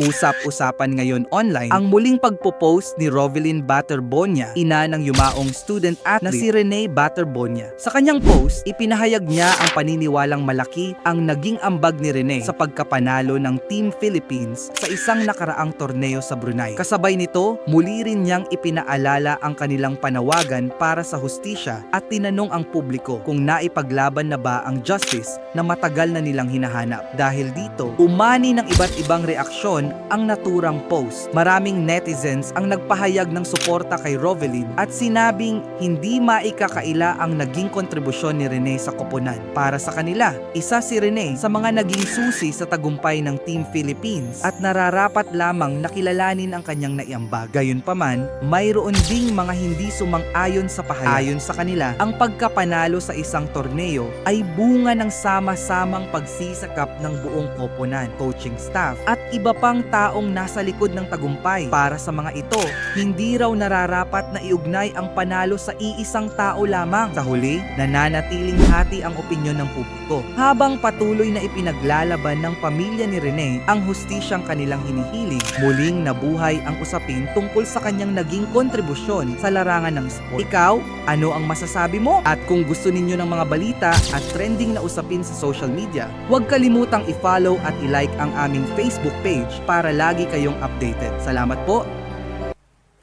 Usap-usapan ngayon online ang muling pagpo-post ni Rovelyn Batterbonia, ina ng yumaong student athlete na si Rene Batterbonia. Sa kanyang post, ipinahayag niya ang paniniwalang malaki ang naging ambag ni Rene sa pagkapanalo ng Team Philippines sa isang nakaraang torneo sa Brunei. Kasabay nito, muli rin niyang ipinaalala ang kanilang panawagan para sa hustisya at tinanong ang publiko kung naipaglaban na ba ang justice na matagal na nilang hinahanap. Dahil dito, umani ng iba't ibang reaksyon ang naturang post. Maraming netizens ang nagpahayag ng suporta kay Rovelyn at sinabing hindi maikakaila ang naging kontribusyon ni Rene sa koponan. Para sa kanila, isa si Rene sa mga naging susi sa tagumpay ng Team Philippines at nararapat lamang nakilalanin ang kanyang naiambag. Gayunpaman, mayroon ding mga hindi sumang-ayon sa pahayag. Ayon sa kanila, ang pagkapanalo sa isang torneo ay bunga ng sama-samang pagsisakap ng buong koponan, coaching staff at iba pang taong nasa likod ng tagumpay. Para sa mga ito, hindi raw nararapat na iugnay ang panalo sa iisang tao lamang. Sa huli, nananatiling hati ang opinyon ng publiko. Habang patuloy na ipinaglalaban ng pamilya ni Rene ang hustisyang kanilang hinihiling, muling nabuhay ang usapin tungkol sa kanyang naging kontribusyon sa larangan ng sport. Ikaw, ano ang masasabi mo? At kung gusto ninyo ng mga balita at trending na usapin sa social media, huwag kalimutang i-follow at i-like ang aming Facebook page para lagi kayong updated. Salamat po!